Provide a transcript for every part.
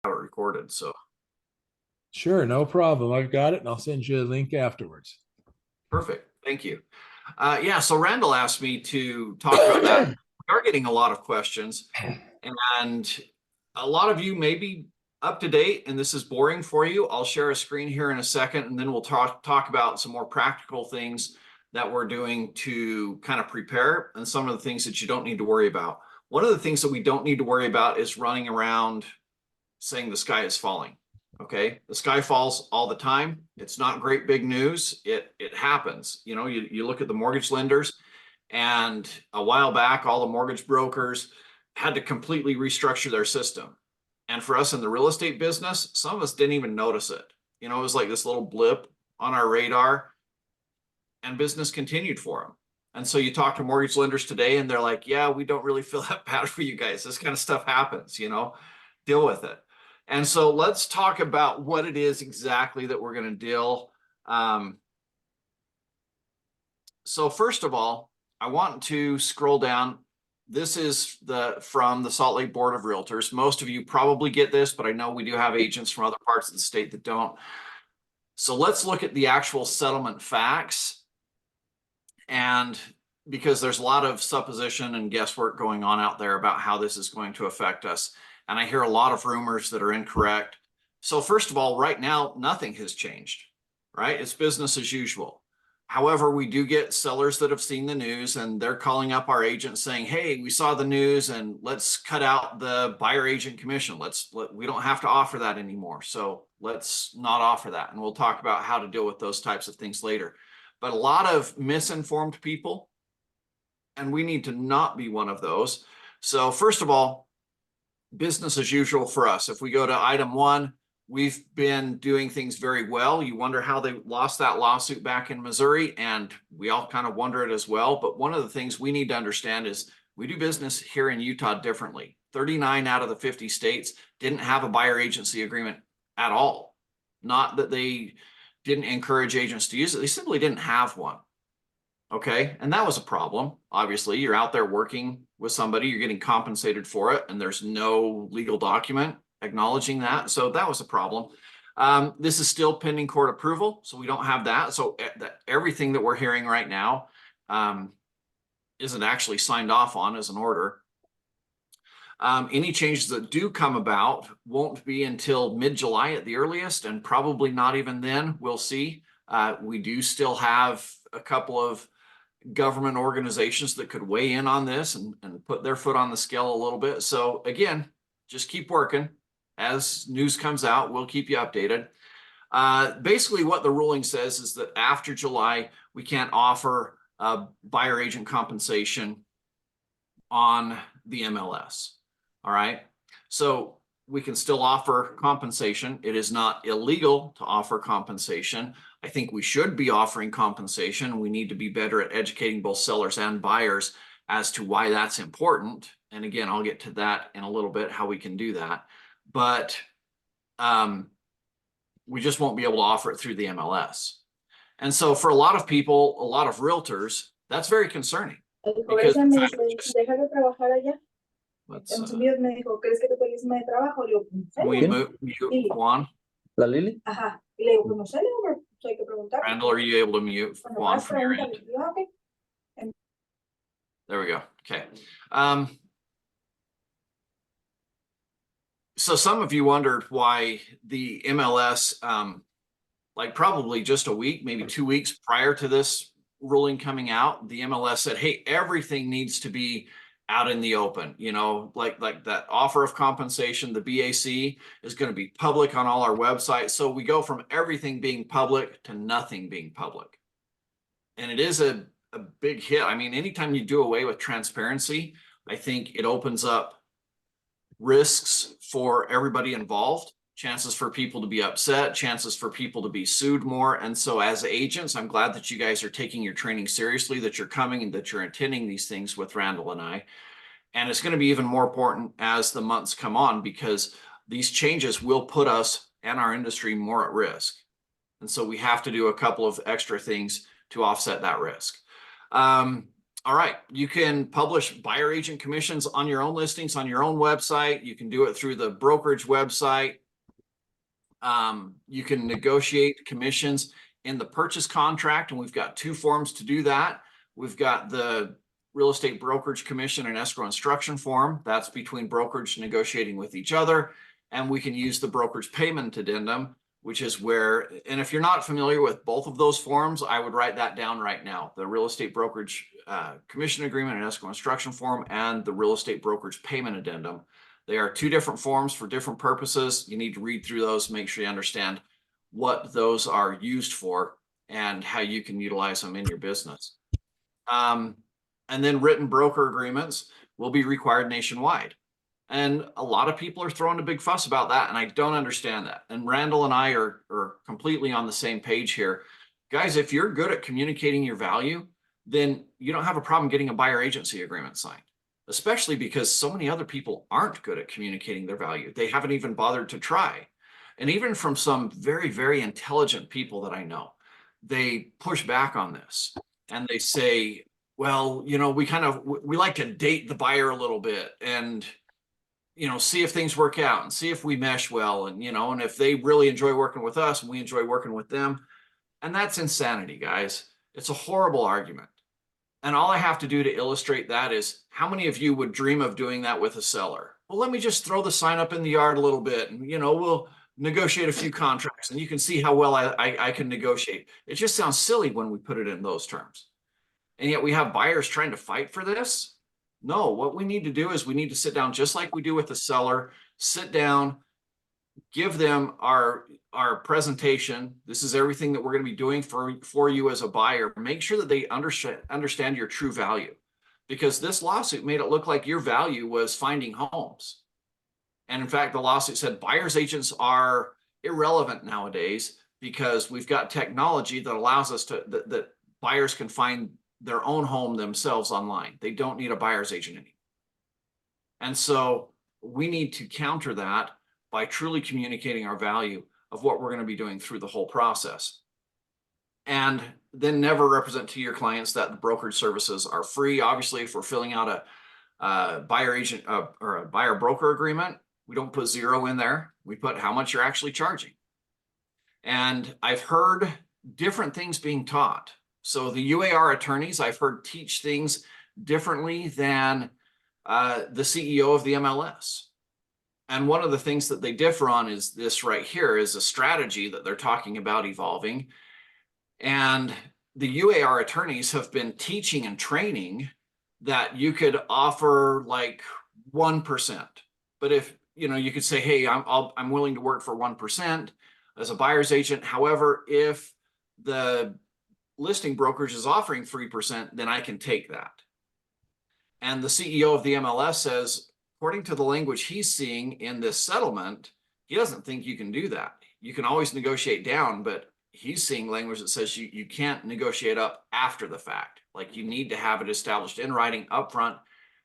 have it recorded. So Sure, no problem. I've got it, and I'll send you a link afterwards. perfect. Thank you. Yeah, so Randall asked me to talk about that. We are getting a lot of questions, and a lot of you may be up to date, and this is boring for you. I'll share a screen here in a second, and then we'll talk about some more practical things that we're doing to kind of prepare and some of the things that you don't need to worry about. One of the things that we don't need to worry about is running around saying the sky is falling. Okay, the sky falls all the time. It's not great big news. It happens. You know, you look at the mortgage lenders, and a while back, all the mortgage brokers had to completely restructure their system. And for us in the real estate business, some of us didn't even notice it. You know, it was like this little blip on our radar, and business continued for them. And so you talk to mortgage lenders today, and they're like, "Yeah, we don't really feel that bad for you guys. This kind of stuff happens. You know, deal with it." And so let's talk about what it is exactly that we're going to deal. So first of all, I want to scroll down. This is from the Salt Lake Board of Realtors. Most of you probably get this, but I know we do have agents from other parts of the state that don't. So let's look at the actual settlement facts. And because there's a lot of supposition and guesswork going on out there about how this is going to affect us. And I hear a lot of rumors that are incorrect. So first of all, right now, nothing has changed, right? It's business as usual. However, we do get sellers that have seen the news, and they're calling up our agent saying, "Hey, we saw the news, and let's cut out the buyer agent commission. We don't have to offer that anymore. So let's not offer that." And we'll talk about how to deal with those types of things later. But a lot of misinformed people, and we need to not be one of those. So first of all, business as usual for us. If we go to item 1, we've been doing things very well. You wonder how they lost that lawsuit back in Missouri, and we all kind of wonder it as well. But one of the things we need to understand is we do business here in Utah differently. 39 out of the 50 states didn't have a buyer agency agreement at all. Not that they didn't encourage agents to use it, they simply didn't have one. Okay, and that was a problem. Obviously, you're out there working with somebody, you're getting compensated for it, and there's no legal document acknowledging that. So that was a problem. This is still pending court approval, so we don't have that. So everything that we're hearing right now isn't actually signed off on as an order. Any changes that do come about won't be until mid-July at the earliest, and probably not even then. We'll see. We do still have a couple of government organizations that could weigh in on this and put their foot on the scale a little bit. So again, just keep working. As news comes out, we'll keep you updated. Basically, what the ruling says is that after July, we can't offer buyer agent compensation on the MLS. All right. So we can still offer compensation. It is not illegal to offer compensation. I think we should be offering compensation. We need to be better at educating both sellers and buyers as to why that's important. And again, I'll get to that in a little bit, how we can do that. But we just won't be able to offer it through the MLS. And so for a lot of people, a lot of realtors, that's very concerning. Because let's we mute Juan? La Lili? Ajá. Y le digo, pues no sale, hombre, hay que preguntar. Randall, are you able to mute Juan from your end? There we go. Okay. So some of you wondered why the MLS, like probably just a week, maybe 2 weeks prior to this ruling coming out, the MLS said, "Hey, everything needs to be out in the open." You know, like that offer of compensation, the BAC is going to be public on all our websites. So we go from everything being public to nothing being public. And it is a big hit. I mean, anytime you do away with transparency, I think it opens up risks for everybody involved, chances for people to be upset, chances for people to be sued more. And so as agents, I'm glad that you guys are taking your training seriously, that you're coming and that you're attending these things with Randall and I. And it's going to be even more important as the months come on, because these changes will put us and our industry more at risk. And so we have to do a couple of extra things to offset that risk. All right, you can publish buyer agent commissions on your own listings, on your own website. You can do it through the brokerage website. You can negotiate commissions in the purchase contract, and we've got two forms to do that. We've got the real estate brokerage commission and escrow instruction form. That's between brokerage negotiating with each other. And we can use the brokerage payment addendum, which is where, and if you're not familiar with both of those forms, I would write that down right now. The real estate brokerage commission agreement and escrow instruction form, and the real estate brokerage payment addendum. They are two different forms for different purposes. You need to read through those, make sure you understand what those are used for and how you can utilize them in your business. And then written broker agreements will be required nationwide. And a lot of people are throwing a big fuss about that, and I don't understand that. And Randall and I are completely on the same page here. Guys, if you're good at communicating your value, then you don't have a problem getting a buyer agency agreement signed, especially because so many other people aren't good at communicating their value. They haven't even bothered to try. And even from some very, very intelligent people that I know, they push back on this and they say, well, you know, we like to date the buyer a little bit and, you know, see if things work out and see if we mesh well. And, you know, and if they really enjoy working with us and we enjoy working with them. And that's insanity, guys. It's a horrible argument. And all I have to do to illustrate that is, how many of you would dream of doing that with a seller? Well, let me just throw the sign up in the yard a little bit and, you know, we'll negotiate a few contracts and you can see how well I can negotiate. It just sounds silly when we put it in those terms. And yet we have buyers trying to fight for this. No, what we need to do is we need to sit down just like we do with the seller, sit down, give them our presentation. This is everything that we're going to be doing for you as a buyer. Make sure that they understand your true value, because this lawsuit made it look like your value was finding homes. And in fact, the lawsuit said buyer's agents are irrelevant nowadays because we've got technology that allows us to, that buyers can find their own home themselves online. They don't need a buyer's agent anymore. And so we need to counter that by truly communicating our value of what we're going to be doing through the whole process. And then never represent to your clients that the brokerage services are free. Obviously, if we're filling out a buyer agent or a buyer broker agreement, we don't put zero in there. We put how much you're actually charging. And I've heard different things being taught. So the UAR attorneys, I've heard teach things differently than the CEO of the MLS. And one of the things that they differ on is this right here, is a strategy that they're talking about evolving. And the UAR attorneys have been teaching and training that you could offer like 1%. But if, you know, you could say, hey, I'm willing to work for 1% as a buyer's agent. However, if the listing brokerage is offering 3%, then I can take that. And the CEO of the MLS says, according to the language he's seeing in this settlement, he doesn't think you can do that. You can always negotiate down, but he's seeing language that says you can't negotiate up after the fact. Like, you need to have it established in writing upfront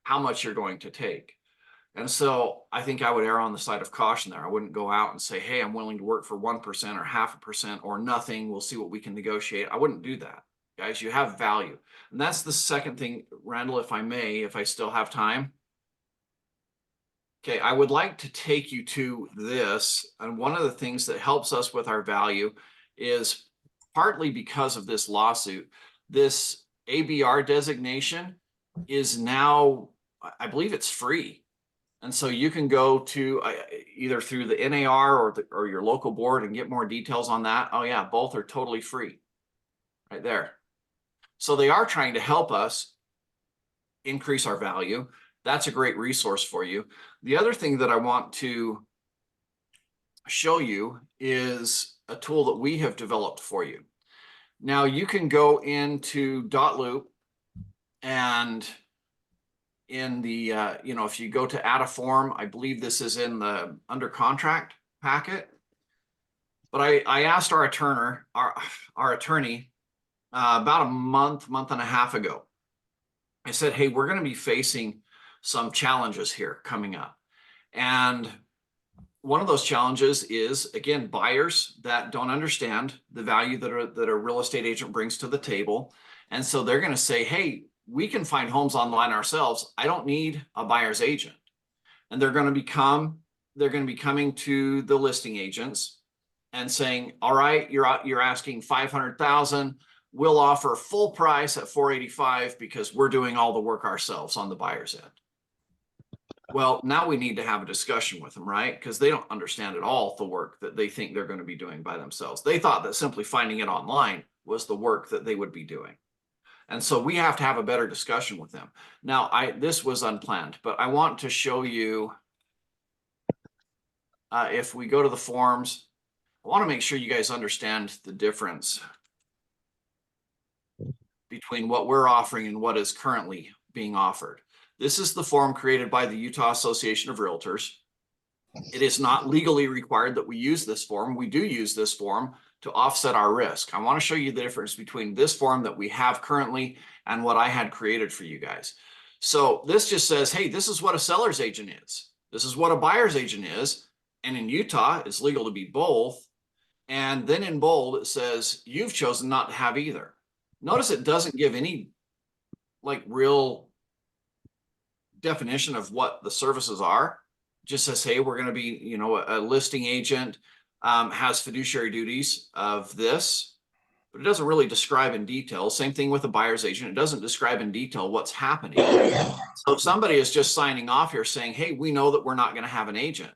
how much you're going to take. And so I think I would err on the side of caution there. I wouldn't go out and say, hey, I'm willing to work for 1% or 0.5% or nothing. We'll see what we can negotiate. I wouldn't do that. Guys, you have value. And that's the second thing, Randall, if I may, if I still have time. Okay, I would like to take you to this. And one of the things that helps us with our value is, partly because of this lawsuit, this ABR designation is now, I believe it's free. And so you can go to either through the NAR or your local board and get more details on that. Oh yeah, both are totally free right there. So they are trying to help us increase our value. That's a great resource for you. The other thing that I want to show you is a tool that we have developed for you. Now you can go into dotloop, and in the, you know, if you go to add a form, I believe this is in the under contract packet. But I asked our attorney about a month and a half ago. I said, hey, we're going to be facing some challenges here coming up. And one of those challenges is, again, buyers that don't understand the value that a real estate agent brings to the table. And so they're going to say, hey, we can find homes online ourselves. I don't need a buyer's agent. And they're going to be coming to the listing agents and saying, all right, you're asking 500,000. We'll offer full price at 485 because we're doing all the work ourselves on the buyer's end. Well, now we need to have a discussion with them, right? Because they don't understand at all the work that they think they're going to be doing by themselves. They thought that simply finding it online was the work that they would be doing. And so we have to have a better discussion with them. Now, this was unplanned, but I want to show you, if we go to the forms, I want to make sure you guys understand the difference between what we're offering and what is currently being offered. This is the form created by the Utah Association of Realtors. It is not legally required that we use this form. We do use this form to offset our risk. I want to show you the difference between this form that we have currently and what I had created for you guys. So this just says, hey, this is what a seller's agent is. This is what a buyer's agent is. And in Utah, it's legal to be both. And then in bold, it says, you've chosen not to have either. Notice it doesn't give any like real definition of what the services are. It just says, hey, we're going to be, you know, a listing agent has fiduciary duties of this, but it doesn't really describe in detail. Same thing with a buyer's agent. It doesn't describe in detail what's happening. So if somebody is just signing off here saying, hey, we know that we're not going to have an agent,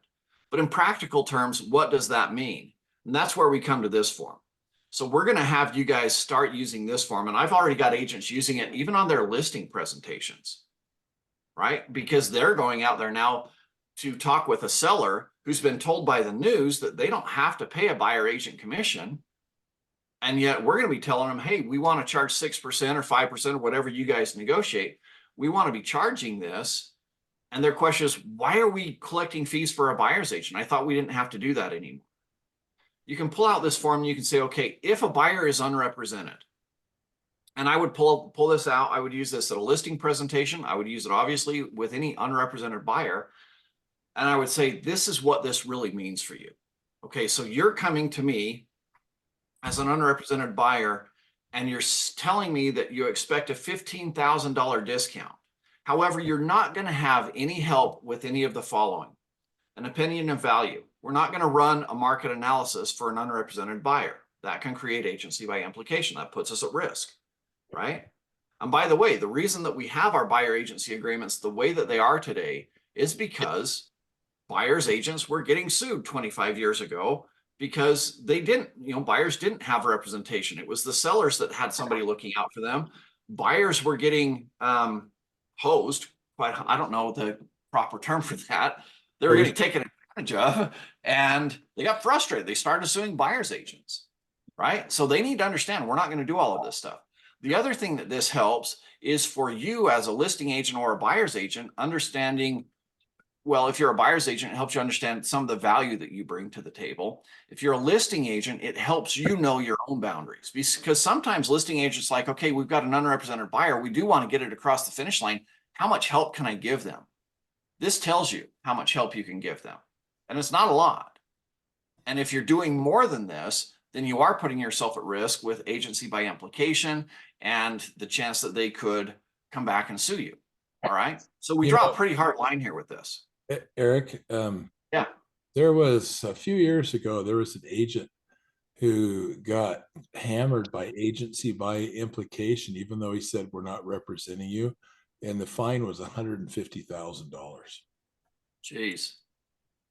but in practical terms, what does that mean? And that's where we come to this form. So we're going to have you guys start using this form. And I've already got agents using it even on their listing presentations, right? Because they're going out there now to talk with a seller who's been told by the news that they don't have to pay a buyer agent commission. And yet we're going to be telling them, hey, we want to charge 6% or 5% or whatever you guys negotiate. We want to be charging this. And their question is, why are we collecting fees for a buyer's agent? I thought we didn't have to do that anymore. You can pull out this form and you can say, okay, if a buyer is unrepresented, and I would pull this out, I would use this at a listing presentation. I would use it obviously with any unrepresented buyer. And I would say, this is what this really means for you. Okay, so you're coming to me as an unrepresented buyer, and you're telling me that you expect a $15,000 discount. However, you're not going to have any help with any of the following: an opinion of value. We're not going to run a market analysis for an unrepresented buyer. That can create agency by implication. That puts us at risk, right? And by the way, the reason that we have our buyer agency agreements the way that they are today is because buyers agents were getting sued 25 years ago because they didn't, you know, buyers didn't have representation. It was the sellers that had somebody looking out for them. Buyers were getting hosed, but I don't know the proper term for that. They were getting taken advantage of, and they got frustrated. They started suing buyers agents, right? So they need to understand we're not going to do all of this stuff. The other thing that this helps is for you as a listing agent or a buyer's agent understanding, well, if you're a buyer's agent, it helps you understand some of the value that you bring to the table. If you're a listing agent, it helps you know your own boundaries, because sometimes listing agents like, okay, we've got an unrepresented buyer. We do want to get it across the finish line. How much help can I give them? This tells you how much help you can give them. And it's not a lot. And if you're doing more than this, then you are putting yourself at risk with agency by implication and the chance that they could come back and sue you. All right. So we draw a pretty hard line here with this. Eric, yeah, there was a few years ago, there was an agent who got hammered by agency by implication, even though he said, we're not representing you. And the fine was $150,000. Jeez.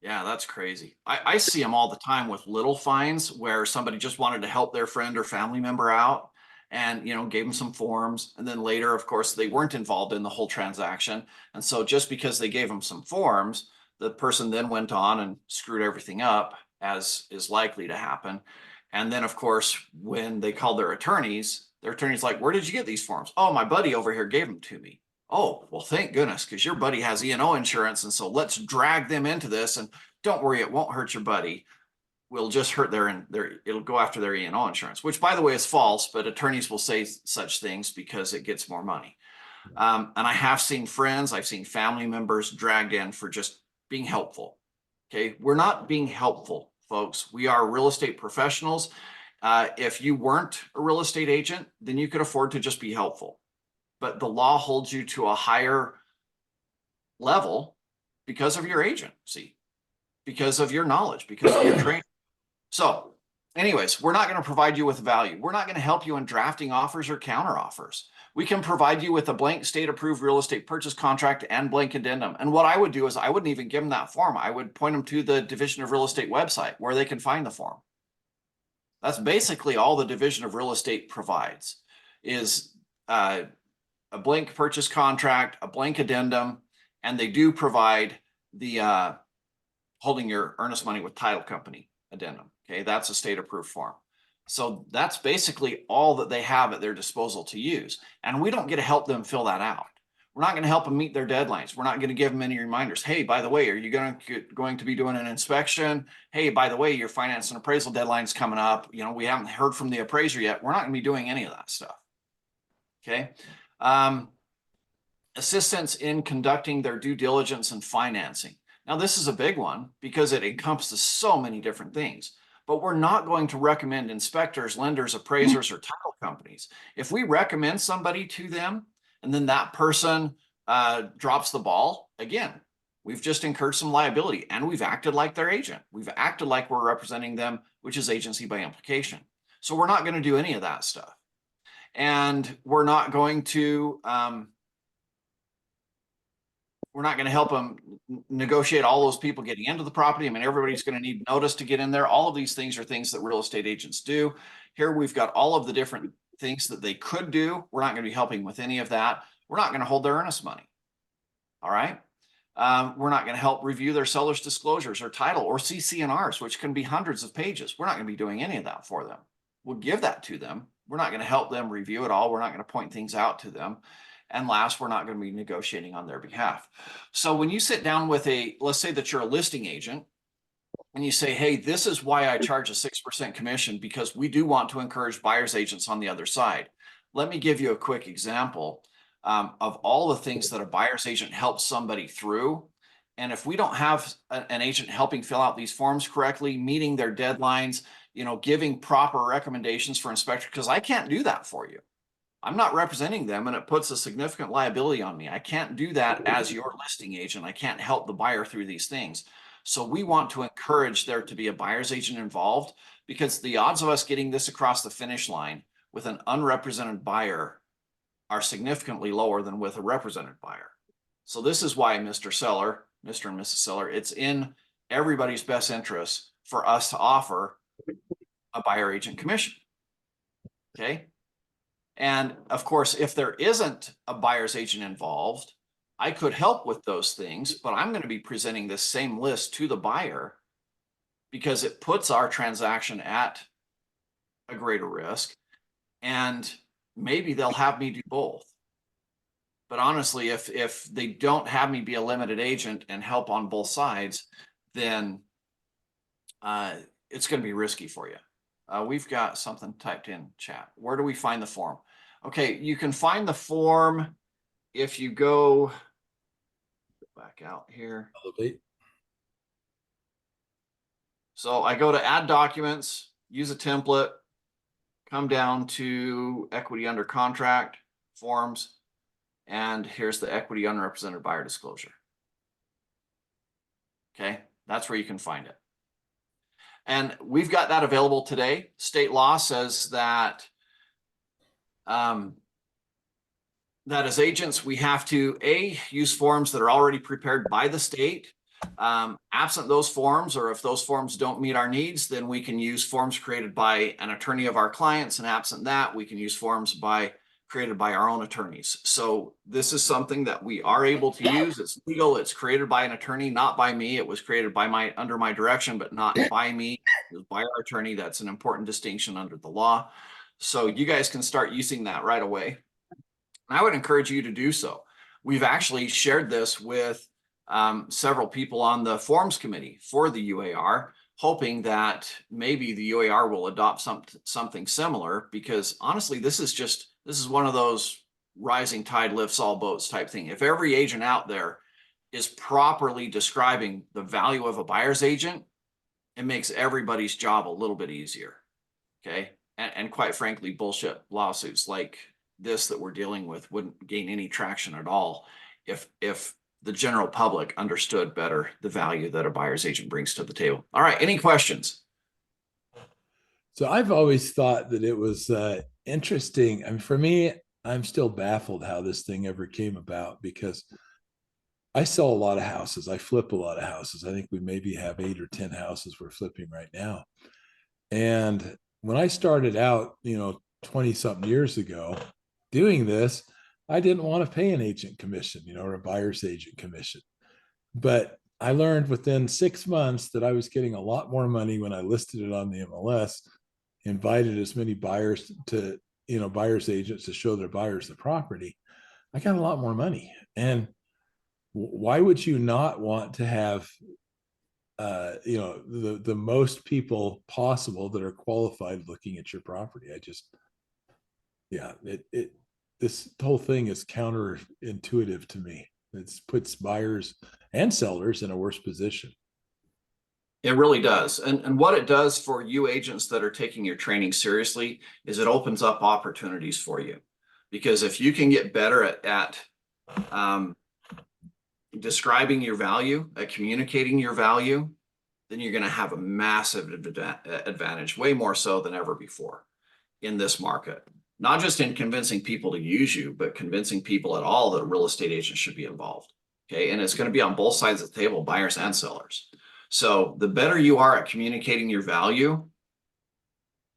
Yeah, that's crazy. I see them all the time with little fines where somebody just wanted to help their friend or family member out and, you know, gave them some forms. And then later, of course, they weren't involved in the whole transaction. And so just because they gave them some forms, the person then went on and screwed everything up, as is likely to happen. And then, of course, when they called their attorneys like, where did you get these forms? Oh, my buddy over here gave them to me. Oh, well, thank goodness, because your buddy has E&O insurance. And so let's drag them into this. And don't worry, it won't hurt your buddy. We'll just hurt it'll go after their E&O insurance, which, by the way, is false, but attorneys will say such things because it gets more money. And I have seen friends, I've seen family members dragged in for just being helpful. Okay, we're not being helpful, folks. We are real estate professionals. If you weren't a real estate agent, then you could afford to just be helpful. but the law holds you to a higher level because of your agency, because of your knowledge, because of your training. So anyways, we're not going to provide you with value. We're not going to help you in drafting offers or counter offers. We can provide you with a blank state approved real estate purchase contract and blank addendum. And what I would do is I wouldn't even give them that form. I would point them to the Division of Real Estate website where they can find the form. That's basically all the Division of Real Estate provides is a blank purchase contract, a blank addendum, and they do provide the holding your earnest money with title company addendum. Okay, that's a state approved form. So that's basically all that they have at their disposal to use. And we don't get to help them fill that out. We're not going to help them meet their deadlines. We're not going to give them any reminders. Hey, by the way, are you going to be doing an inspection? Hey, by the way, your finance and appraisal deadline's coming up. You know, we haven't heard from the appraiser yet. We're not going to be doing any of that stuff. Okay. Assistance in conducting their due diligence and financing. Now, this is a big one because it encompasses so many different things, but we're not going to recommend inspectors, lenders, appraisers, or title companies. If we recommend somebody to them and then that person drops the ball, again, we've just incurred some liability and we've acted like their agent. We've acted like we're representing them, which is agency by implication. So we're not going to do any of that stuff. And we're not going to help them negotiate all those people getting into the property. I mean, everybody's going to need notice to get in there. All of these things are things that real estate agents do. Here we've got all of the different things that they could do. We're not going to be helping with any of that. We're not going to hold their earnest money. All right. We're not going to help review their seller's disclosures or title or CC&Rs, which can be hundreds of pages. We're not going to be doing any of that for them. We'll give that to them. We're not going to help them review it all. We're not going to point things out to them. And last, we're not going to be negotiating on their behalf. So when you sit down with let's say that you're a listing agent and you say, hey, this is why I charge a 6% commission because we do want to encourage buyer's agents on the other side. Let me give you a quick example of all the things that a buyer's agent helps somebody through. And if we don't have an agent helping fill out these forms correctly, meeting their deadlines, you know, giving proper recommendations for inspection, because I can't do that for you. I'm not representing them and it puts a significant liability on me. I can't do that as your listing agent. I can't help the buyer through these things. So we want to encourage there to be a buyer's agent involved because the odds of us getting this across the finish line with an unrepresented buyer are significantly lower than with a represented buyer. So this is why Mr. Seller, Mr. and Mrs. Seller, it's in everybody's best interest for us to offer a buyer agent commission. Okay. And of course, if there isn't a buyer's agent involved, I could help with those things, but I'm going to be presenting this same list to the buyer because it puts our transaction at a greater risk. And maybe they'll have me do both. But honestly, if they don't have me be a limited agent and help on both sides, then it's going to be risky for you. We've got something typed in chat. Where do we find the form? Okay, you can find the form if you go back out here. Elevate. So I go to add documents, use a template, come down to equity under contract, forms, and here's the equity unrepresented buyer disclosure. Okay, that's where you can find it. And we've got that available today. State law says that that as agents, we have to use forms that are already prepared by the state. Absent those forms, or if those forms don't meet our needs, then we can use forms created by an attorney of our clients. And absent that, we can use forms created by our own attorneys. So this is something that we are able to use. It's legal. It's created by an attorney, not by me. It was created by under my direction, but not by me. It was by our attorney. That's an important distinction under the law. So you guys can start using that right away. I would encourage you to do so. We've actually shared this with several people on the forms committee for the UAR, hoping that maybe the UAR will adopt something similar, because honestly, this is one of those rising tide lifts all boats type thing. If every agent out there is properly describing the value of a buyer's agent, it makes everybody's job a little bit easier. Okay. And quite frankly, bullshit lawsuits like this that we're dealing with wouldn't gain any traction at all if the general public understood better the value that a buyer's agent brings to the table. All right, any questions? So I've always thought that it was interesting. I mean, for me, I'm still baffled how this thing ever came about, because I sell a lot of houses. I flip a lot of houses. I think we maybe have 8 or 10 houses we're flipping right now. And when I started out, 20 something years ago doing this, I didn't want to pay an agent commission, or a buyer's agent commission. But I learned within 6 months that I was getting a lot more money when I listed it on the MLS, invited as many buyers to, buyer's agents to show their buyers the property. I got a lot more money. And why would you not want to have the most people possible that are qualified looking at your property? This whole thing is counterintuitive to me. It puts buyers and sellers in a worse position. It really does. And what it does for you agents that are taking your training seriously is it opens up opportunities for you. Because if you can get better at describing your value, at communicating your value, then you're going to have a massive advantage, way more so than ever before in this market. Not just in convincing people to use you, but convincing people at all that a real estate agent should be involved. Okay. And it's going to be on both sides of the table, buyers and sellers. So the better you are at communicating your value,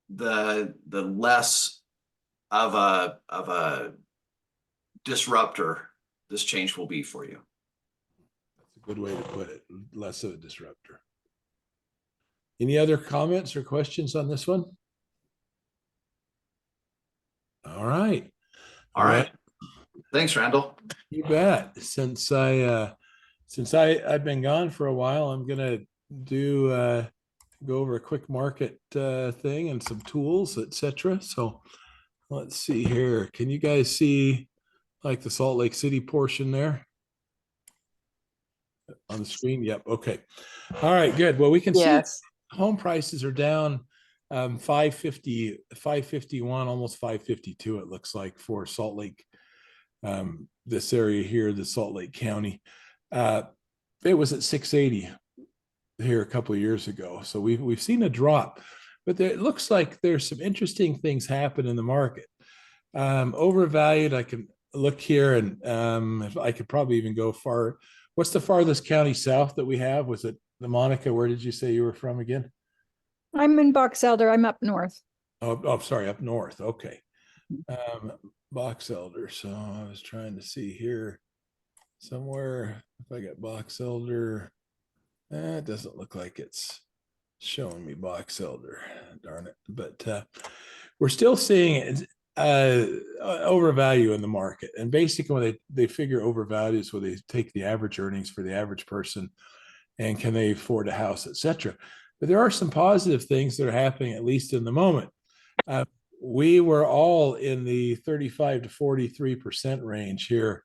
the less of a disruptor this change will be for you. That's a good way to put it. Less of a disruptor. Any other comments or questions on this one? All right. All right. Thanks, Randall. You bet. Since I've been gone for a while, I'm gonna go over a quick market thing and some tools, etc. So let's see here. Can you guys see like the Salt Lake City portion there on the screen? Yep. Okay. All right. Good. Well, we can see home prices are down 550, 551, almost 552. It looks like for Salt Lake. This area here, the Salt Lake County, it was at 680 here a couple of years ago. So we've seen a drop, but it looks like there's some interesting things happen in the market. Overvalued, I can look here, and if I could probably even go far. What's the farthest county south that we have? Was it the Monica? Where did you say you were from again? I'm in Box Elder. I'm up north. Oh, sorry, up north. Okay. Box Elder. So I was trying to see here somewhere if I got Box Elder. It doesn't look like it's showing me Box Elder. Darn it. But we're still seeing overvalue in the market. And basically when they figure overvalue is where they take the average earnings for the average person and can they afford a house, etc. But there are some positive things that are happening, at least in the moment. We were all in the 35 to 43% range here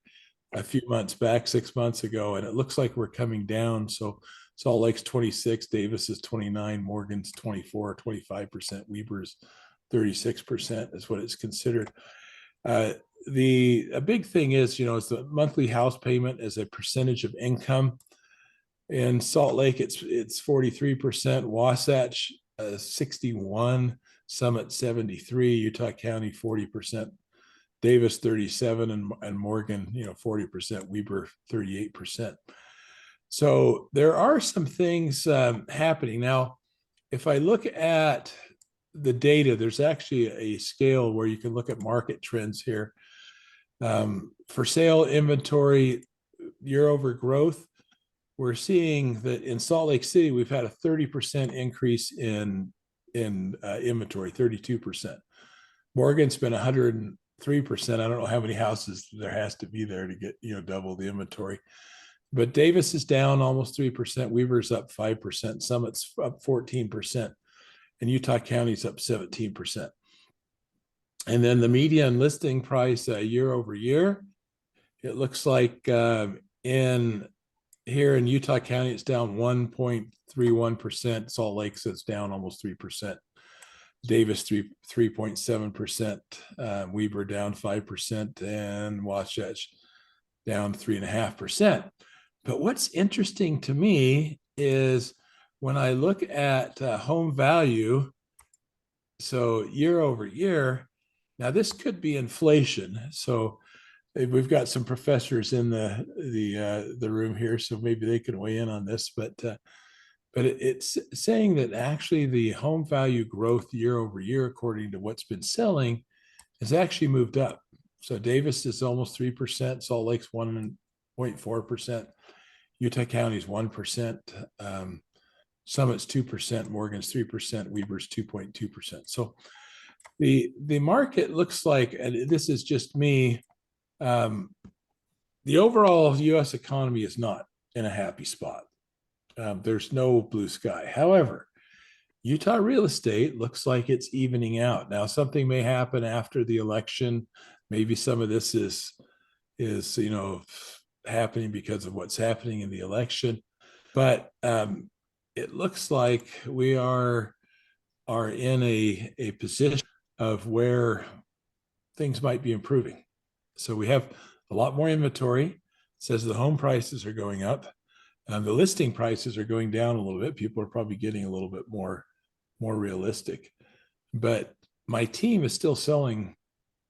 a few months back, 6 months ago, and it looks like we're coming down. So Salt Lake's 26, Davis is 29, Morgan's 24, 25%, Weber's 36% is what it's considered. A big thing is, is the monthly house payment as a percentage of income. In Salt Lake, it's 43%, Wasatch 61%. Summit 73, Utah County 40%, Davis 37, and Morgan 40%, Weber 38%. So there are some things happening now. If I look at the data, there's actually a scale where you can look at market trends here. For sale inventory year over growth, we're seeing that in Salt Lake City we've had a 30% increase in inventory, 32%. Morgan's been 103%. I don't know how many houses there has to be there to get, double the inventory. But Davis is down almost 3%. Weaver's up 5%. Summit's up 14%. And Utah County's up 17%. And then the median listing price year over year, it looks like here in Utah County, it's down 1.31%. Salt Lake says down almost 3%. Davis 3.7%, Weber down 5%, and Wasatch down 3.5%. But what's interesting to me is when I look at home value, so year over year, now this could be inflation. So we've got some professors in the room here, so maybe they can weigh in on this. But it's saying that actually the home value growth year over year, according to what's been selling, has actually moved up. So Davis is almost 3%, Salt Lake's 1.4%, Utah County's 1%, Summit's 2%, Morgan's 3%, Weber's 2.2%. So the market looks like, and this is just me, the overall U.S. economy is not in a happy spot. There's no blue sky. However, Utah real estate looks like it's evening out. Now, something may happen after the election. Maybe some of this is happening because of what's happening in the election. But it looks like we are in a position of where things might be improving. So we have a lot more inventory. It says the home prices are going up. The listing prices are going down a little bit. People are probably getting a little bit more realistic. But my team is still selling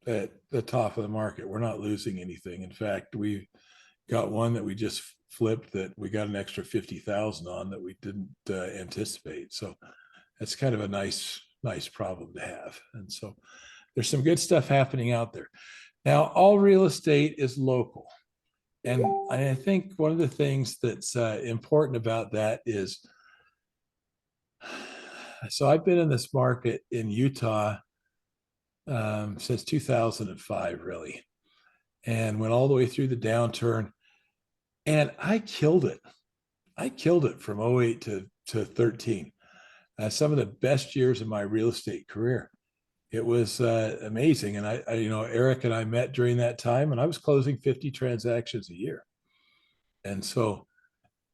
at the top of the market. We're not losing anything. In fact, we got one that we just flipped that we got an extra 50,000 on that we didn't anticipate. So that's kind of a nice problem to have. And so there's some good stuff happening out there. Now, all real estate is local. And I think one of the things that's important about that is, so I've been in this market in Utah since 2005, really, and went all the way through the downturn. And I killed it. I killed it from 08 to 13. Some of the best years of my real estate career. It was amazing. And I Eric and I met during that time, and I was closing 50 transactions a year. And so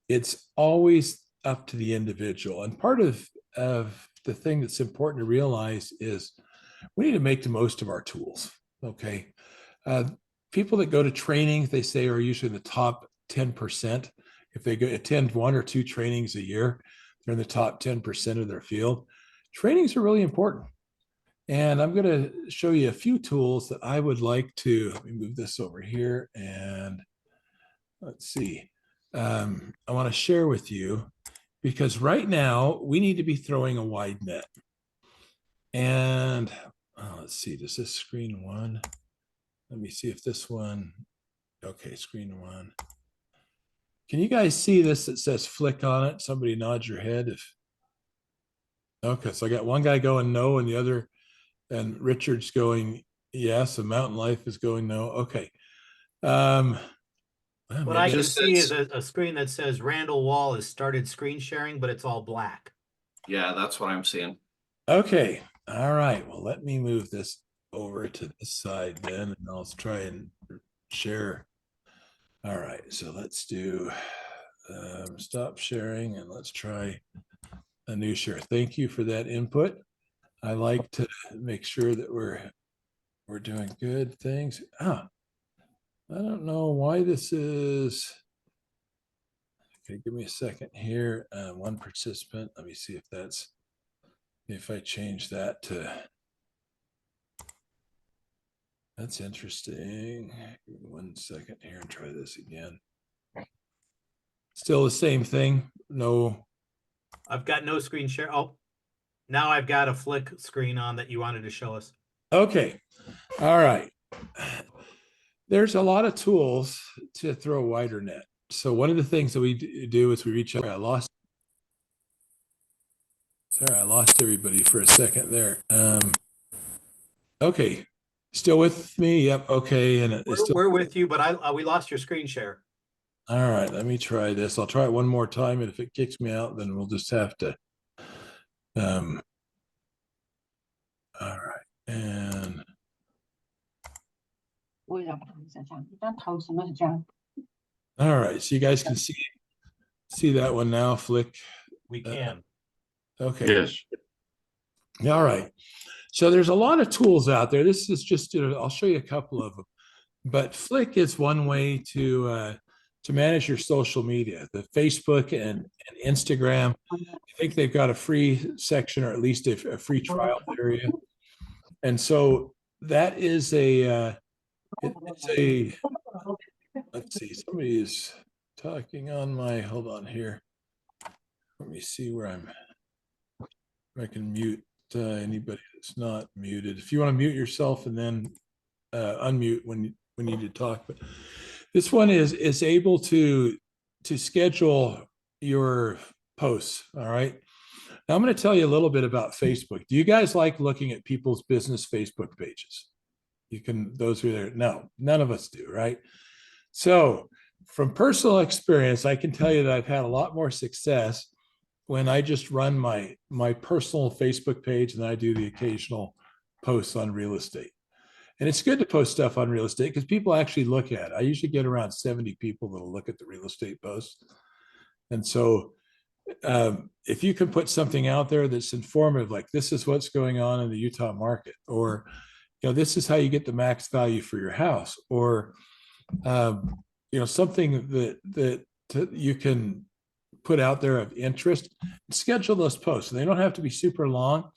it's always up to the individual. And part of the thing that's important to realize is we need to make the most of our tools. Okay. People that go to trainings, they say, are usually in the top 10%. If they attend 1 or 2 trainings a year, they're in the top 10% of their field. Trainings are really important. And I'm going to show you a few tools that I would like to, let me move this over here, and let's see. I want to share with you, because right now we need to be throwing a wide net. And let's see, does this screen one? Let me see if this one, okay, screen one. Can you guys see this that says flick on it? Somebody nod your head if, okay, so I got one guy going no, and the other, and Richard's going yes, and Mountain Life is going no. Okay. What I can see is a screen that says Randall Wall has started screen sharing, but it's all black. Yeah, that's what I'm seeing. Okay. All right. Well, let me move this over to this side then, and I'll try and share. All right. So let's do stop sharing, and let's try a new share. Thank you for that input. I like to make sure that we're doing good things. I don't know why this is. Okay, give me a second here. One participant. Let me see if I change that to. That's interesting. Give me 1 second here and try this again. Still the same thing. No. I've got no screen share. Oh, now I've got a flick screen on that you wanted to show us. Okay. All right. There's a lot of tools to throw a wider net. So one of the things that we do is we reach out. I lost everybody for a second there. Okay. Still with me? Yep. Okay. And we're with you, but we lost your screen share. All right. Let me try this. I'll try it one more time. And if it kicks me out, then we'll just have to. All right. And. All right. So you guys can see that one now. Flick. We can. Okay. Yes. All right. So there's a lot of tools out there. This is just, I'll show you a couple of them. But Flick is one way to manage your social media. The Facebook and Instagram, I think they've got a free section, or at least a free trial area. And so that is it's a, let's see, somebody is talking on my, hold on here. Let me see where I can mute anybody that's not muted. If you want to mute yourself and then unmute when you need to talk. But this one is able to schedule your posts. All right. Now I'm going to tell you a little bit about Facebook. Do you guys like looking at people's business Facebook pages? Those who are there. No, none of us do, right? So from personal experience, I can tell you that I've had a lot more success when I just run my personal Facebook page and I do the occasional posts on real estate. And it's good to post stuff on real estate because people actually look at it. I usually get around 70 people that'll look at the real estate posts. And so if you can put something out there that's informative, like this is what's going on in the Utah market, or this is how you get the max value for your house, or something that you can put out there of interest, schedule those posts. And they don't have to be super long.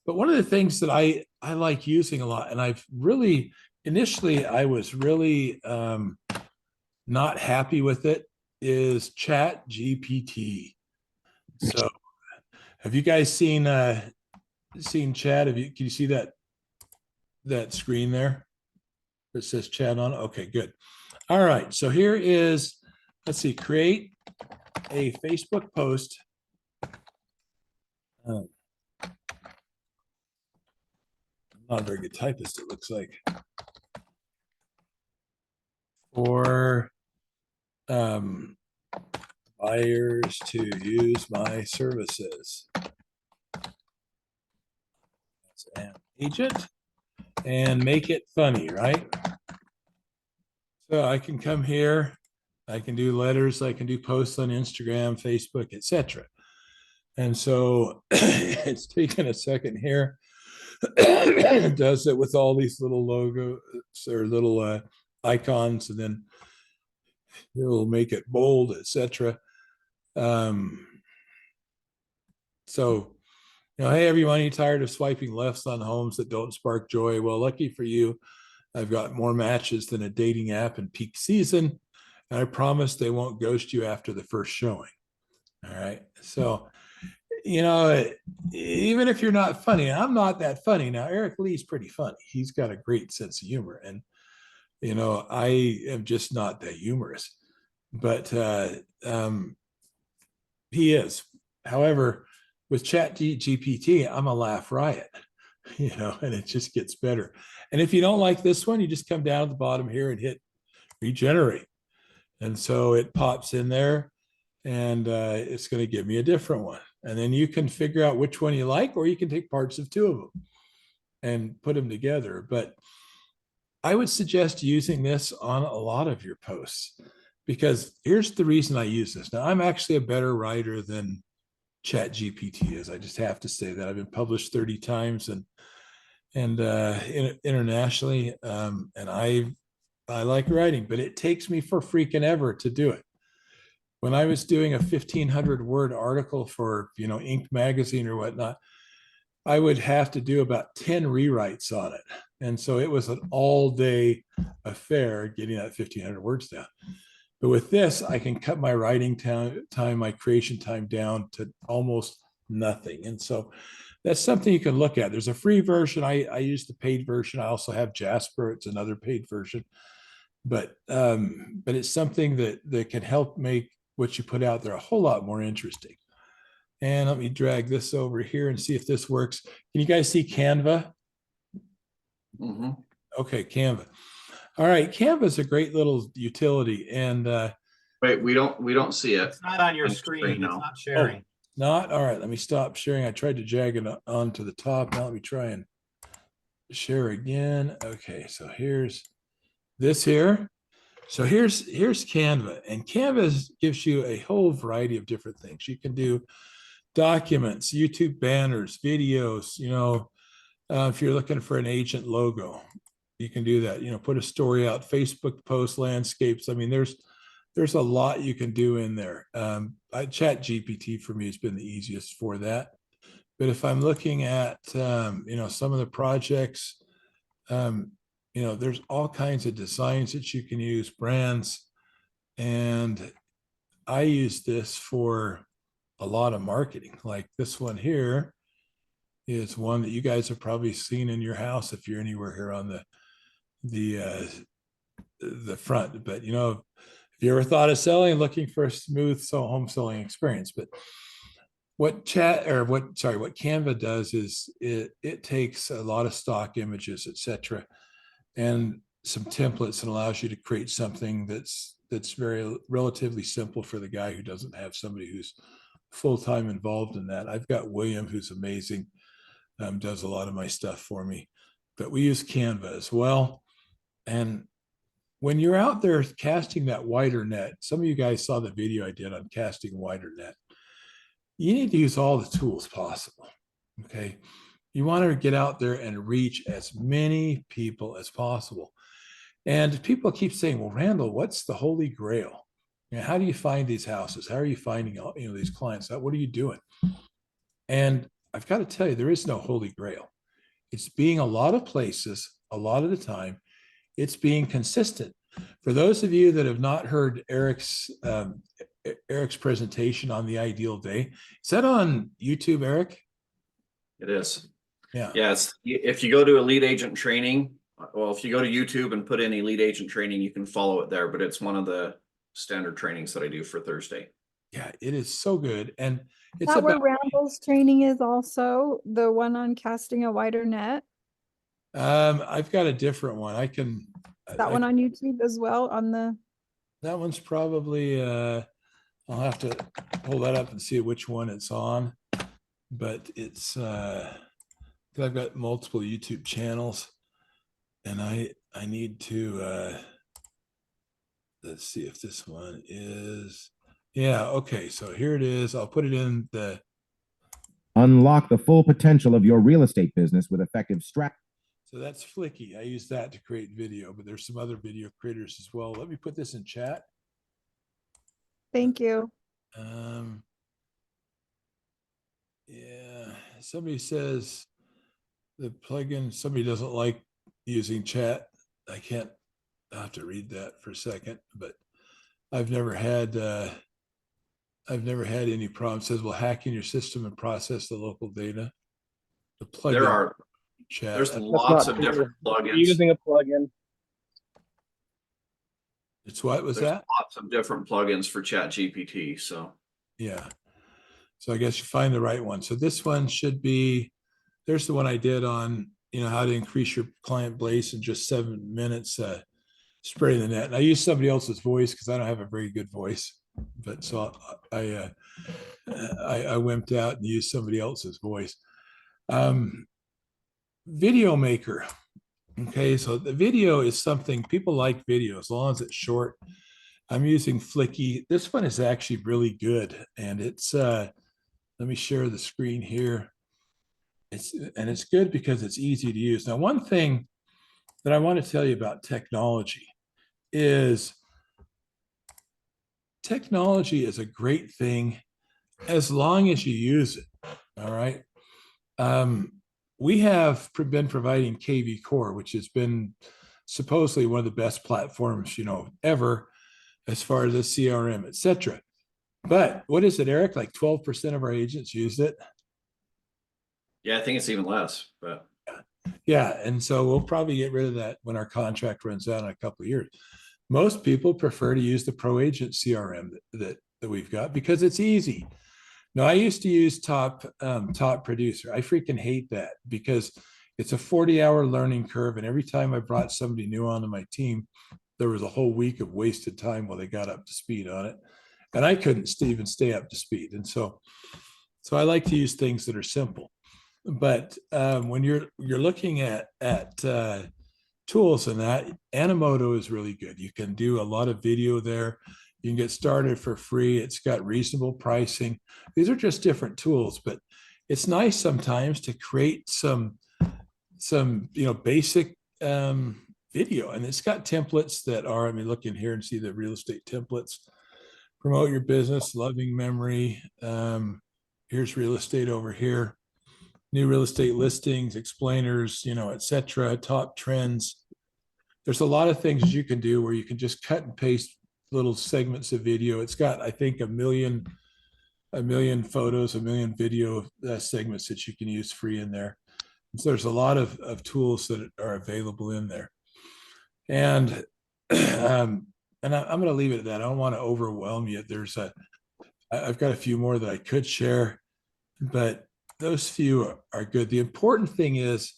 But one of the things that I like using a lot, and I've really, initially, I was really not happy with it, is Chat GPT. So have you guys seen Chat? Can you see that screen there that says Chat on it? Okay, good. All right, so here is, let's see, create a Facebook post. Not a very good typist, it looks like. For buyers to use my services as an agent and make it funny, right? So I can come here, I can do letters, I can do posts on Instagram, Facebook, etc. And so it's taken a second here. It does it with all these little logos or little icons, and then it'll make it bold, etc. So, hey everyone, you tired of swiping lefts on homes that don't spark joy? Well, lucky for you, I've got more matches than a dating app in peak season, and I promise they won't ghost you after the first showing. All right. So, even if you're not funny, I'm not that funny. Now, Eric Lee's pretty funny. He's got a great sense of humor. And, I am just not that humorous. But he is. However, with Chat GPT, I'm a laugh riot, and it just gets better. And if you don't like this one, you just come down at the bottom here and hit regenerate. And so it pops in there, and it's going to give me a different one. And then you can figure out which one you like, or you can take parts of two of them and put them together. But I would suggest using this on a lot of your posts, because here's the reason I use this. Now, I'm actually a better writer than Chat GPT is. I just have to say that. I've been published 30 times and internationally, and I like writing, but it takes me for freaking ever to do it. When I was doing a 1,500 word article for, Inc. magazine or whatnot, I would have to do about 10 rewrites on it. And so it was an all day affair getting that 1,500 words down. But with this, I can cut my writing time, my creation time down to almost nothing. And so that's something you can look at. There's a free version. I use the paid version. I also have Jasper. It's another paid version. But it's something that can help make what you put out there a whole lot more interesting. And let me drag this over here and see if this works. Can you guys see Canva? Mm-hmm. Okay, Canva. All right, Canva is a great little utility. And wait, we don't see it. It's not on your On the screen. screen It's now. not sharing. not? All right, let me stop sharing. I tried to drag it onto the top. Now let me try and share again. Okay, so here's this here. So here's Canva, and Canva gives you a whole variety of different things. You can do documents, YouTube banners, videos, if you're looking for an agent logo, you can do that. Put a story out, Facebook post, landscapes. I mean, there's a lot you can do in there. Chat GPT for me has been the easiest for that. But if I'm looking at, some of the projects, there's all kinds of designs that you can use, brands. And I use this for a lot of marketing. Like this one here is one that you guys have probably seen in your house if you're anywhere here on the front. But if you ever thought of selling, looking for a smooth home selling experience, but what Canva does is it takes a lot of stock images, etc., and some templates, and allows you to create something that's very relatively simple for the guy who doesn't have somebody who's full-time involved in that. I've got William, who's amazing, does a lot of my stuff for me, but we use Canva as well. And when you're out there casting that wider net, some of you guys saw the video I did on casting wider net. You need to use all the tools possible. Okay. You want to get out there and reach as many people as possible. And people keep saying, well, Randall, what's the holy grail? How do you find these houses? How are you finding these clients? What are you doing? And I've got to tell you, there is no holy grail. It's being a lot of places, a lot of the time. It's being consistent. For those of you that have not heard Eric's presentation on the ideal day, is that on YouTube, Eric? It is. Yeah. Yes. If you go to Elite Agent Training, well, if you go to YouTube and put in Elite Agent Training, you can follow it there, but it's one of the standard trainings that I do for Thursday. Yeah, it is so good. And it's That about, where Randall's training is also the one on casting a wider net. I've got a different one. That one on YouTube as well on the. That one's probably, I'll have to pull that up and see which one it's on, but it's, I've got multiple YouTube channels, and I need to, let's see if this one is, yeah, okay, so here it is. I'll put it in the. Unlock the full potential of your real estate business with effective strategy. So that's Flicky. I use that to create video, but there's some other video creators as well. Let me put this in chat. Thank you. Yeah, somebody says the plugin, somebody doesn't like using chat. I'll have to read that for a second, but I've never had any problem. It says, well, hacking your system and process the local data. The plugin. There are chat. There's lots of different plugins. You're using a plugin. It's what was There's that? lots of different plugins for Chat GPT. So Yeah. So I guess you find the right one. So this one should be, there's the one I did on, how to increase your client base in just 7 minutes, spreading the net. And I use somebody else's voice because I don't have a very good voice. But so I wimped out and used somebody else's voice. Video Maker. Okay, so the video is something people like video as long as it's short. I'm using Flicky. This one is actually really good, and it's let me share the screen here. It's good because it's easy to use. Now, one thing that I want to tell you about technology is technology is a great thing as long as you use it. All right. We have been providing KV Core, which has been supposedly one of the best platforms, ever, as far as the CRM, etc. But what is it, Eric? Like 12% of our agents used it. yeah, I think it's even less, but Yeah, and so we'll probably get rid of that when our contract runs out in a couple of years. Most people prefer to use the Pro Agent CRM that we've got because it's easy. No, I used to use Top Producer. I freaking hate that because it's a 40-hour learning curve. And every time I brought somebody new onto my team, there was a whole week of wasted time while they got up to speed on it. And I couldn't even stay up to speed. And so I like to use things that are simple. But when you're looking at tools and that, Animoto is really good. You can do a lot of video there. You can get started for free. It's got reasonable pricing. These are just different tools, but it's nice sometimes to create some basic video. And it's got templates that are, I mean, look in here and see the real estate templates. Promote your business, loving memory. Here's real estate over here. New real estate listings, explainers, etc. Top trends. There's a lot of things you can do where you can just cut and paste little segments of video. It's got, I think, a million photos, a million video segments that you can use free in there. So there's a lot of tools that are available in there. And I'm going to leave it at that. I don't want to overwhelm you. I've got a few more that I could share, but those few are good. The important thing is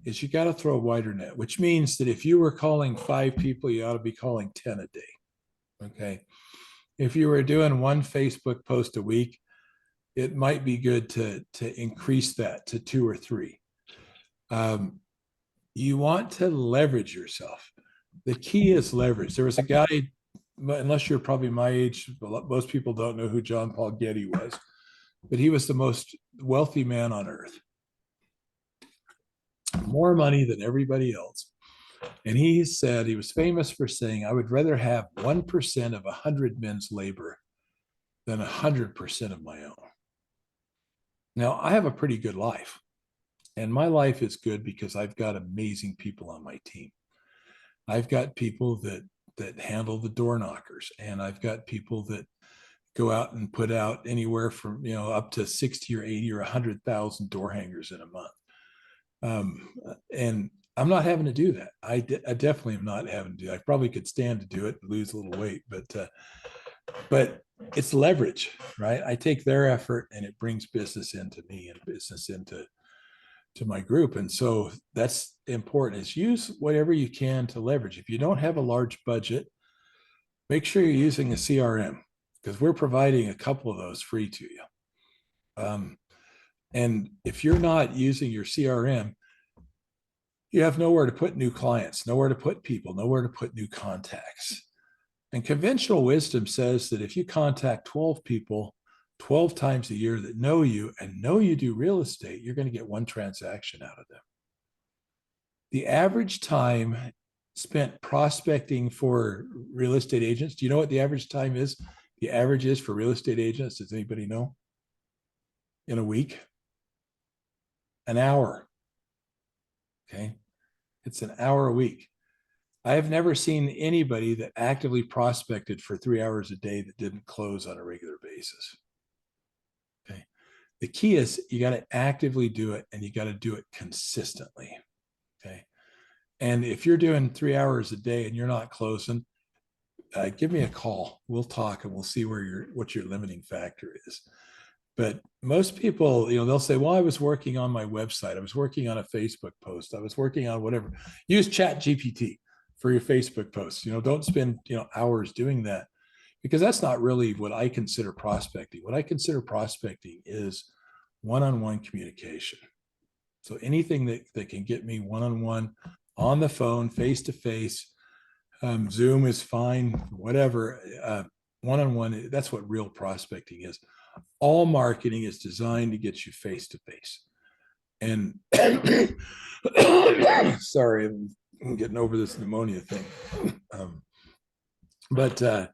you got to throw a wider net, which means that if you were calling 5 people, you ought to be calling 10 a day. Okay. If you were doing 1 Facebook post a week, it might be good to increase that to 2 or 3. You want to leverage yourself. The key is leverage. There was a guy, unless you're probably my age, most people don't know who John Paul Getty was, but he was the most wealthy man on earth. More money than everybody else. And he said, he was famous for saying, I would rather have 1% of 100 men's labor than 100% of my own. Now, I have a pretty good life. And my life is good because I've got amazing people on my team. I've got people that handle the door knockers, and I've got people that go out and put out anywhere from up to 60 or 80 or 100,000 door hangers in a month. And I'm not having to do that. I definitely am not having to do that. I probably could stand to do it, lose a little weight, but it's leverage, right? I take their effort and it brings business into me and business into my group. And so that's important, is use whatever you can to leverage. If you don't have a large budget, make sure you're using a CRM, because we're providing a couple of those free to you. And if you're not using your CRM, you have nowhere to put new clients, nowhere to put people, nowhere to put new contacts. And conventional wisdom says that if you contact 12 people 12 times a year that know you and know you do real estate, you're going to get 1 transaction out of them. The average time spent prospecting for real estate agents, do you know what the average time is? The average is for real estate agents, does anybody know? In a week? An hour. Okay. It's an hour a week. I have never seen anybody that actively prospected for 3 hours a day that didn't close on a regular basis. Okay. The key is you got to actively do it, and you got to do it consistently. Okay. And if you're doing 3 hours a day and you're not closing, give me a call. We'll talk and we'll see what your limiting factor is. But most people, they'll say, well, I was working on my website. I was working on a Facebook post. I was working on whatever. Use ChatGPT for your Facebook posts. Don't spend, hours doing that, because that's not really what I consider prospecting. What I consider prospecting is one-on-one communication. So anything that can get me one-on-one, on the phone, face-to-face, Zoom is fine, whatever, one-on-one, that's what real prospecting is. All marketing is designed to get you face-to-face. And sorry, I'm getting over this pneumonia thing. But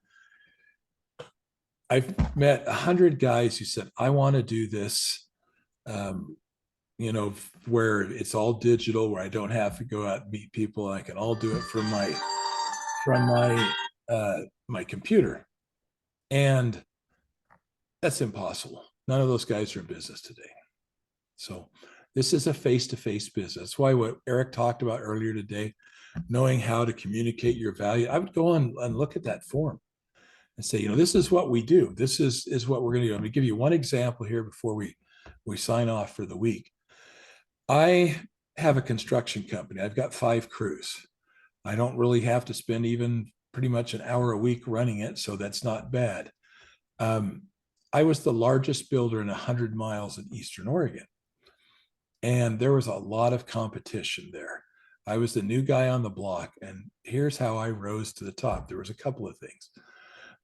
I've met 100 guys who said, I want to do this, where it's all digital, where I don't have to go out and meet people. I can all do it from my computer. And that's impossible. None of those guys are in business today. So this is a face-to-face business. That's why what Eric talked about earlier today, knowing how to communicate your value. I would go on and look at that form and say, this is what we do. This is what we're going to do. I'm going to give you one example here before we sign off for the week. I have a construction company. I've got 5 crews. I don't really have to spend even pretty much an hour a week running it, so that's not bad. I was the largest builder in 100 miles in Eastern Oregon. And there was a lot of competition there. I was the new guy on the block. And here's how I rose to the top. There was a couple of things.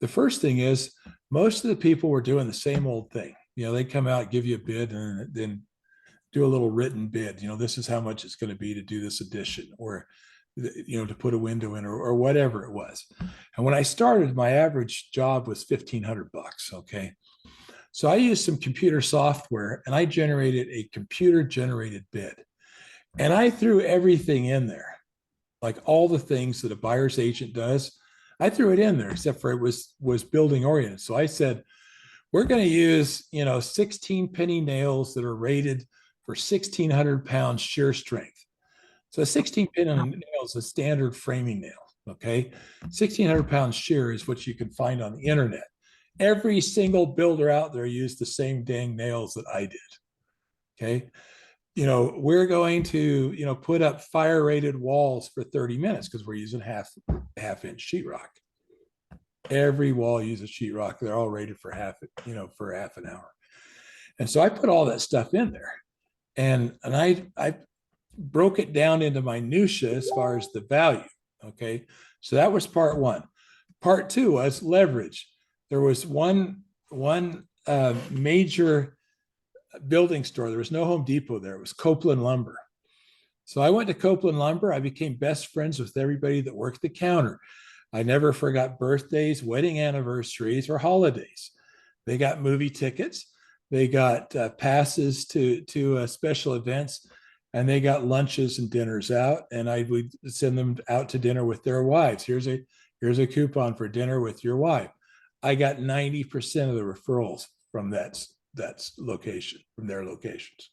the first thing is most of the people were doing the same old thing. You know, they come out, give you a bid, and then do a little written bid. You know, this is how much it's going to be to do this addition, or, you know, to put a window in, or whatever it was. And when I started, my average job was $1,500. Okay. So I used some computer software and I generated a computer generated bid. And I threw everything in there, like all the things that a buyer's agent does. I threw it in there, except for it was building oriented. So I said, we're going to use, you know, 16 penny nails that are rated for 1,600 pounds shear strength. So a 16 penny nail is a standard framing nail. Okay. 1,600 pounds shear is what you can find on the internet. Every single builder out there used the same dang nails that I did. Okay. You know, we're going to, you know, put up fire rated walls for 30 minutes because we're using half inch sheetrock. Every wall uses sheetrock. They're all rated for half an hour. And so I put all that stuff in there, and I broke it down into minutia as far as the value. Okay. So that was part one. Part two was leverage. There was one major building store. There was no Home Depot there. It was Copeland Lumber. So I went to Copeland Lumber. I became best friends with everybody that worked the counter. I never forgot birthdays, wedding anniversaries, or holidays. They got movie tickets. They got passes to special events, and they got lunches and dinners out. And I would send them out to dinner with their wives. Here's a coupon for dinner with your wife. I got 90% of the referrals from that location, from their locations,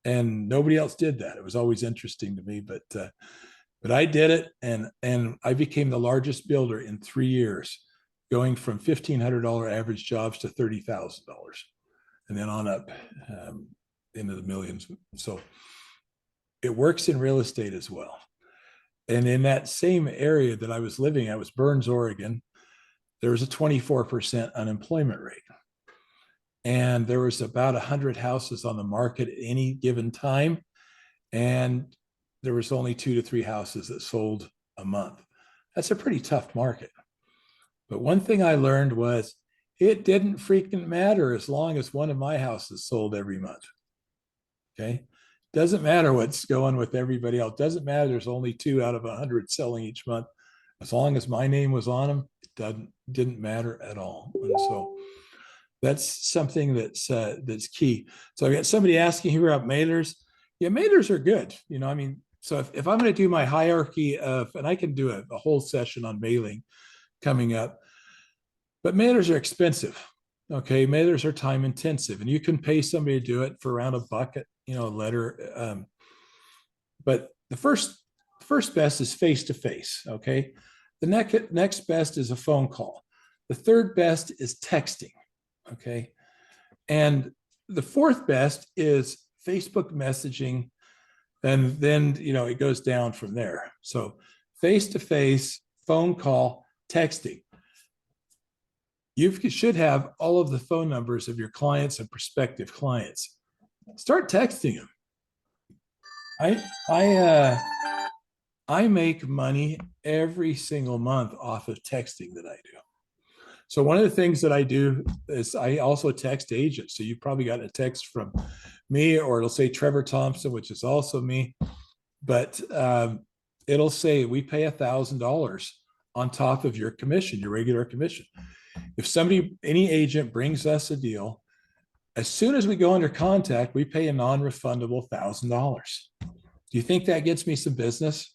and nobody else did that. It was always interesting to me, but I did it, and I became the largest builder in 3 years, going from $1,500 average jobs to $30,000, and then on up into the millions. So it works in real estate as well. And in that same area that I was living at, was Burns, Oregon, there was a 24% unemployment rate. And there was about 100 houses on the market at any given time. And there was only 2 to 3 houses that sold a month. That's a pretty tough market. But one thing I learned was it didn't freaking matter as long as one of my houses sold every month. Okay. Doesn't matter what's going with everybody else. Doesn't matter. There's only 2 out of 100 selling each month. As long as my name was on them, it didn't matter at all. And so that's something that's key. So I got somebody asking here about mailers. Yeah, mailers are good. You know, I mean, so if I'm going to do my hierarchy of, and I can do a whole session on mailing coming up, but mailers are expensive. Okay, mailers are time intensive, and you can pay somebody to do it for around $1, you know, a letter. But the first best is face to face. Okay, the next best is a phone call. The third best is texting. Okay, and the fourth best is Facebook messaging, and then, you know, it goes down from there. So face to face, phone call, texting. You should have all of the phone numbers of your clients and prospective clients. Start texting them. I make money every single month off of texting that I do. So one of the things that I do is I also text agents. So you've probably gotten a text from me, or it'll say Trevor Thompson, which is also me. But it'll say we pay $1,000 on top of your commission, your regular commission. If any agent brings us a deal, as soon as we go under contract, we pay a non-refundable $1,000. Do you think that gets me some business?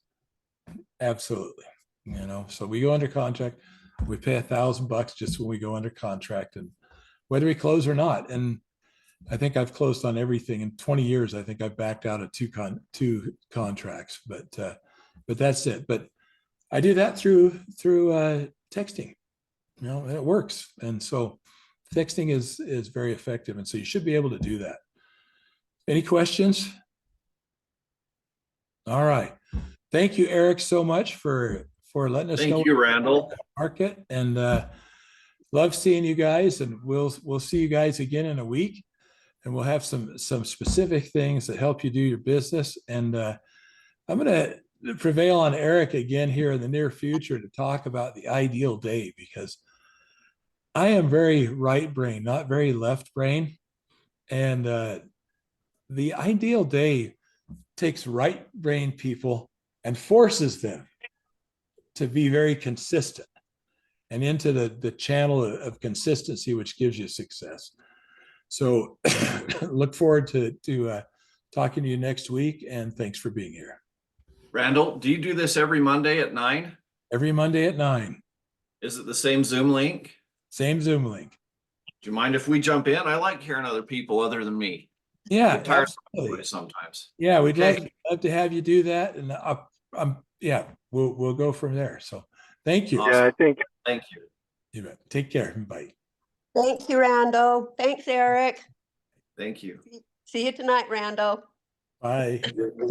Absolutely. You know, so we go under contract, we pay $1,000 just when we go under contract, and whether we close or not. And I think I've closed on everything in 20 years. I think I've backed out of two contracts, but that's it. But I do that through texting. You know, and it works. And so texting is very effective. And so you should be able to do that. Any questions? All right. Thank you, Eric, so much for letting us know. Thank you, Randall. Market, and love seeing you guys. And we'll see you guys again in a week, and we'll have some specific things that help you do your business. And I'm going to prevail on Eric again here in the near future to talk about the ideal day, because I am very right brain, not very left brain. And the ideal day takes right brain people and forces them to be very consistent and into the channel of consistency, which gives you success. So look forward to talking to you next week, and thanks for being here. Randall, do you do this every Monday at 9? Every Monday at 9, Is it the same Zoom link? same Zoom link. Do you mind if we jump in? I like hearing other people other than me. Yeah, Get tiresome absolutely. sometimes. Yeah, we'd Okay. love to have you do that, and yeah, we'll go from there. So thank you. Awesome. Thank you. You bet. Take care. Bye. Thank you, Randall. Thanks, Eric. Thank you. See you tonight, Randall. Bye.